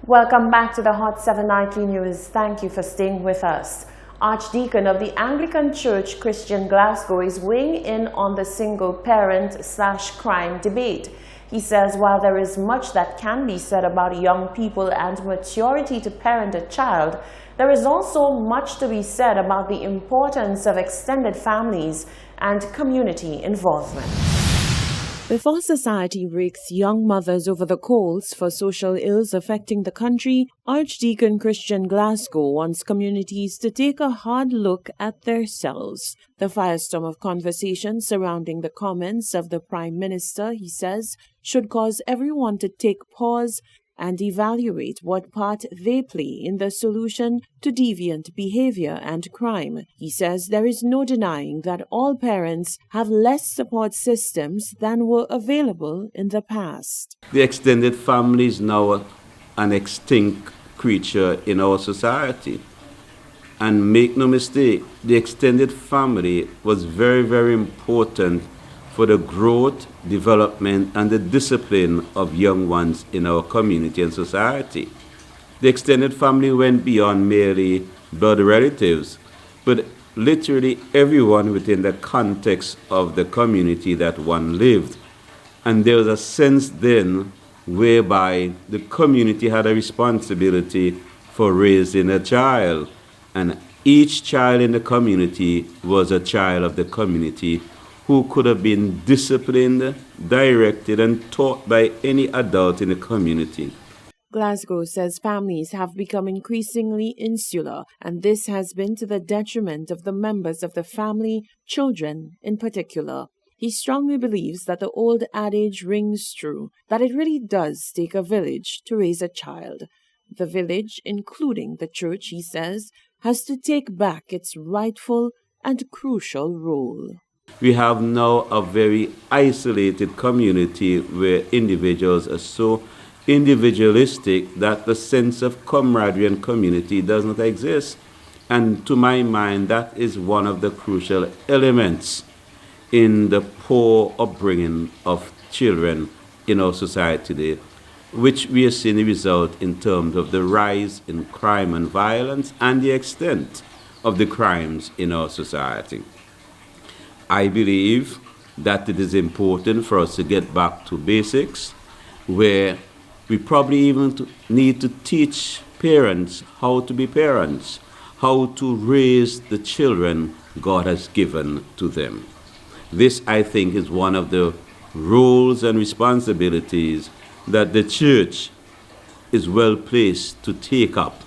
Welcome back to the Hot 7 Nightly News. Thank you for staying with us. Archdeacon of the Anglican Church, Christian Glasgow, is weighing in on the single parent/crime debate. He says while there is much that can be said about young people and maturity to parent a child, there is also much to be said about the importance of extended families and community involvement. Before society rakes young mothers over the coals for social ills affecting the country, Archdeacon Christian Glasgow wants communities to take a hard look at themselves. The firestorm of conversation surrounding the comments of the Prime Minister, he says, should cause everyone to take pause and evaluate what part they play in the solution to deviant behavior and crime. He says there is no denying that all parents have less support systems than were available in the past. The extended family is now an extinct creature in our society. And make no mistake, the extended family was very, very important for the growth, development, and the discipline of young ones in our community and society. The extended family went beyond merely blood relatives, but literally everyone within the context of the community that one lived. And there was a sense then whereby the community had a responsibility for raising a child, and each child in the community was a child of the community who could have been disciplined, directed, and taught by any adult in the community. Glasgow says families have become increasingly insular, and this has been to the detriment of the members of the family, children in particular. He strongly believes that the old adage rings true, that it really does take a village to raise a child. The village, including the church, he says, has to take back its rightful and crucial role. We have now a very isolated community where individuals are so individualistic that the sense of camaraderie and community does not exist. And to my mind, that is one of the crucial elements in the poor upbringing of children in our society today, which we are seeing the result in terms of the rise in crime and violence and the extent of the crimes in our society. I believe that it is important for us to get back to basics, where we probably even need to teach parents how to be parents, how to raise the children God has given to them. This, I think, is one of the roles and responsibilities that the church is well placed to take up.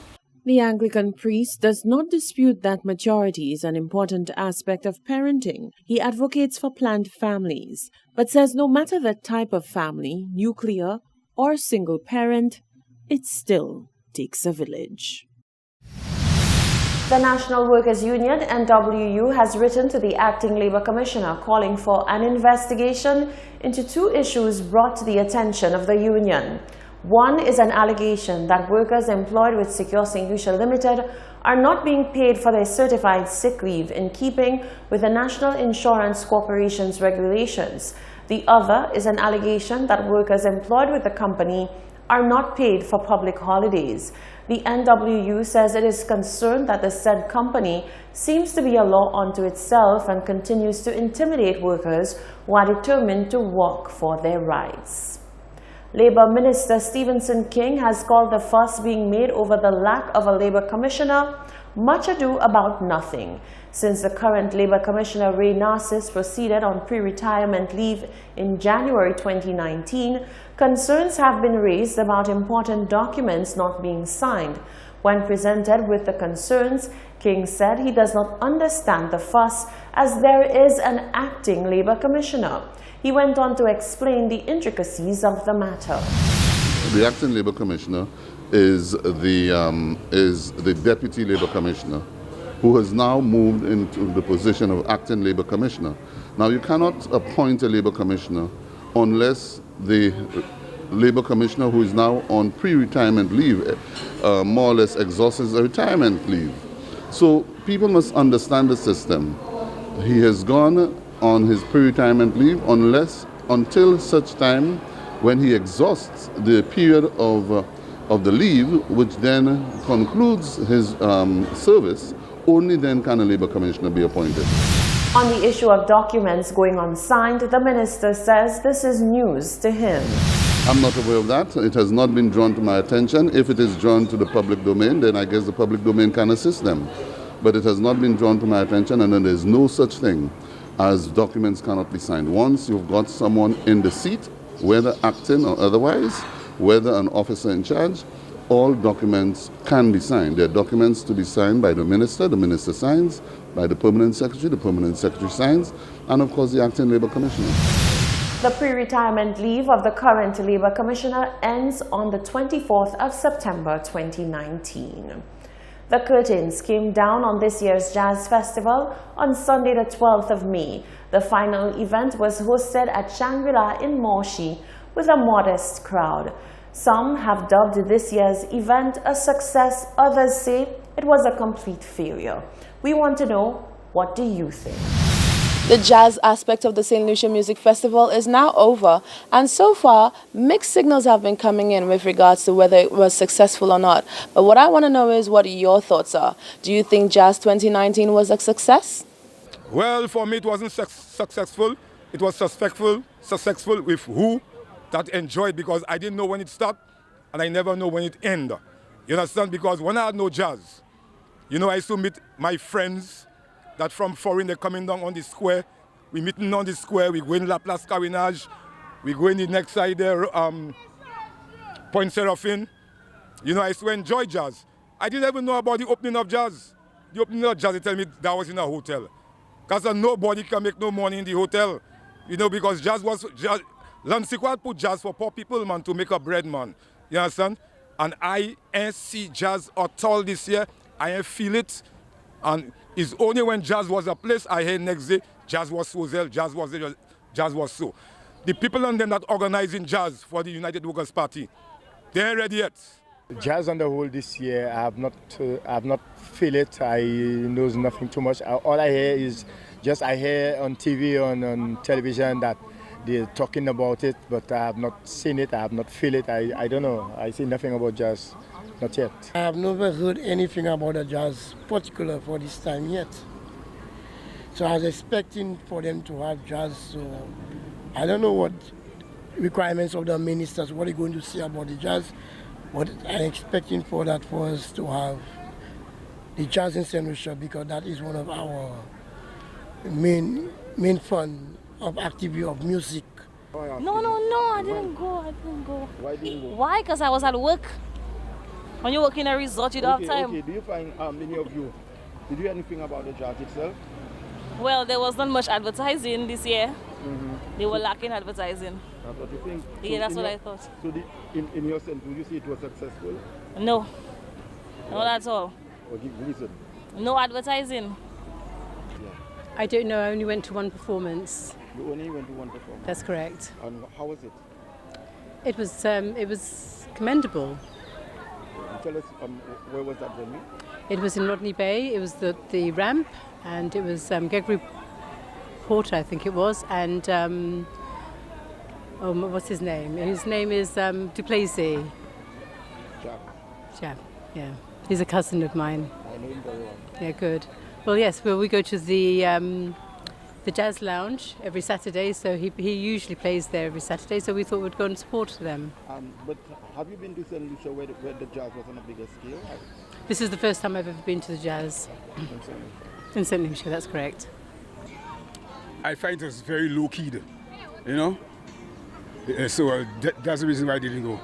The Anglican priest does not dispute that maturity is an important aspect of parenting. He advocates for planned families, but says no matter the type of family, nuclear or single parent, it still takes a village. The National Workers' Union, NWU, has written to the Acting Labour Commissioner calling for an investigation into two issues brought to the attention of the union. One is an allegation that workers employed with Secure St. Lucia Limited are not being paid for their certified sick leave in keeping with the National Insurance Corporation's regulations. The other is an allegation that workers employed with the company are not paid for public holidays. The NWU says it is concerned that the said company seems to be a law unto itself and continues to intimidate workers who are determined to work for their rights. Labour Minister Stephenson King has called the fuss being made over the lack of a Labour Commissioner much ado about nothing. Since the current Labour Commissioner Ray Narcis proceeded on pre-retirement leave in January 2019, concerns have been raised about important documents not being signed. When presented with the concerns, King said he does not understand the fuss as there is an acting Labour Commissioner. He went on to explain the intricacies of the matter. The acting Labour Commissioner is the Deputy Labour Commissioner, who has now moved into the position of acting Labour Commissioner. Now, you cannot appoint a Labour Commissioner unless the Labour Commissioner, who is now on pre-retirement leave, more or less exhausts his retirement leave. So people must understand the system. He has gone on his pre-retirement leave until such time when he exhausts the period of of the leave, which then concludes his service, only then can a Labour Commissioner be appointed. On the issue of documents going unsigned, the minister says this is news to him. I'm not aware of that. It has not been drawn to my attention. If it is drawn to the public domain, then I guess the public domain can assist them. But it has not been drawn to my attention, and then there's no such thing as documents cannot be signed. Once you've got someone in the seat, whether acting or otherwise, whether an officer in charge, all documents can be signed. There are documents to be signed by the minister signs, by the permanent secretary signs, and of course the acting Labour Commissioner. The pre-retirement leave of the current Labour Commissioner ends on the 24th of September 2019. The curtains came down on this year's Jazz Festival on Sunday the 12th of May. The final event was hosted at Shangri-La in Moshi with a modest crowd. Some have dubbed this year's event a success, others say it was a complete failure. We want to know, what do you think? The jazz aspect of the St. Lucia Music Festival is now over, and so far, mixed signals have been coming in with regards to whether it was successful or not. But what I want to know is what your thoughts are. Do you think Jazz 2019 was a success? Well, for me, it wasn't successful. It was successful with who that enjoyed, because I didn't know when it started, and I never know when it ended. You understand? Because when I had no jazz, you know, I used to meet my friends that from foreign, they're coming down on the square. We meeting on the square, we go in La Place Carinage, we go in the next side there, Point Seraphine. You know, I used to enjoy jazz. I didn't even know about the opening of jazz. The opening of jazz, they tell me that was in a hotel. Because nobody can make no money in the hotel. You know, because jazz was, Lansikwal put jazz for poor people, man, to make a bread, man. You understand? And I ain't see jazz at all this year. I ain't feel it. And it's only when jazz was a place, I heard next day, jazz was so there, jazz was there, jazz was so. The people and them that organizing jazz for the United Workers' Party, they ain't ready yet. Jazz on the whole this year, I have not feel it. I knows nothing too much. All I hear is just I hear on TV, on television that they're talking about it, but I have not seen it, I have not feel it. I don't know. I see nothing about jazz. Not yet. I have never heard anything about the jazz particular for this time yet. So I was expecting for them to have jazz. So I don't know what requirements of the ministers, what they're going to say about the jazz. What I'm expecting for that for us to have the jazz in St. Lucia, because that is one of our main fun of activity of music. No, I didn't go. Why didn't you go? Why? Because I was at work. When you work in a resort, you don't have time. Okay. Do you find many of you, did you hear anything about the jazz itself? Well, there was not much advertising this year. Mm-hmm. They were lacking advertising. That's what you think? Yeah, so that's what I thought. So in your sense, would you say it was successful? No. Not at all. Or give reason? No advertising. Yeah. I don't know, I only went to one performance. You only went to one performance? That's correct. And how was it? It was commendable. Tell us, where was that venue? It was in Rodney Bay. It was the ramp, and it was Gregory Porter, I think it was, and what's his name? His name is Duplessis. Jack. Yeah. He's a cousin of mine. I know him very well. Yeah, good. Well, yes. Well, we go to the Jazz Lounge every Saturday, so he usually plays there every Saturday. So we thought we'd go and support them. But have you been to St. Lucia where the jazz was on a bigger scale? This is the first time I've ever been to the jazz. In St. Lucia, that's correct. I find it was very low-keyed, you know? So that's the reason why I didn't go.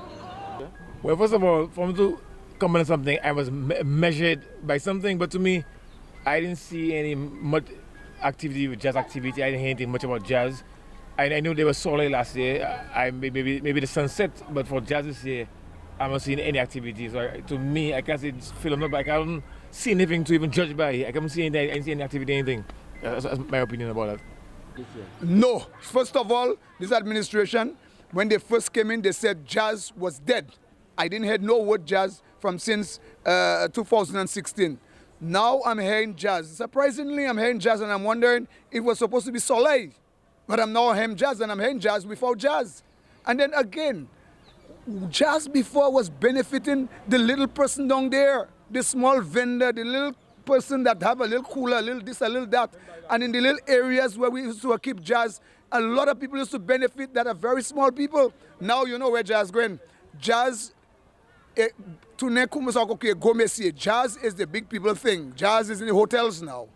Well, first of all, for me to comment on something, I was measured by something, but to me, I didn't see any much activity with jazz activity. I didn't hear anything much about jazz. I knew they were solid last year. Maybe the sunset, but for jazz this year, I'm not seeing any activity. So to me, I can't say it's phenomenal, but I can't see anything to even judge by. I can't see any activity, anything. That's my opinion about that. No. First of all, this administration, when they first came in, they said jazz was dead. I didn't hear no word jazz from since 2016. Now I'm hearing jazz. Surprisingly, I'm hearing jazz and I'm wondering if it was supposed to be Soleil. But I'm now hearing jazz and I'm hearing jazz without jazz. And then again, Jazz before was benefiting the little person down there, the small vendor, the little person that have a little cooler, a little this, a little that. And in the little areas where we used to keep jazz, a lot of people used to benefit that are very small people. Now you know where jazz going. Jazz, jazz is the big people thing. Jazz is in the hotels now.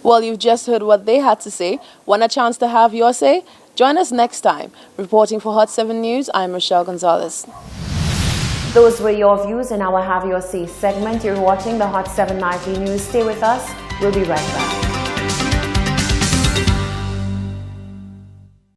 Well, you've just heard what they had to say. Want a chance to have your say? Join us next time. Reporting for Hot 7 News, I'm Rochelle Gonzalez. Those were your views in our Have Your Say segment. You're watching the Hot 7 Nightly News. Stay with us. We'll be right back.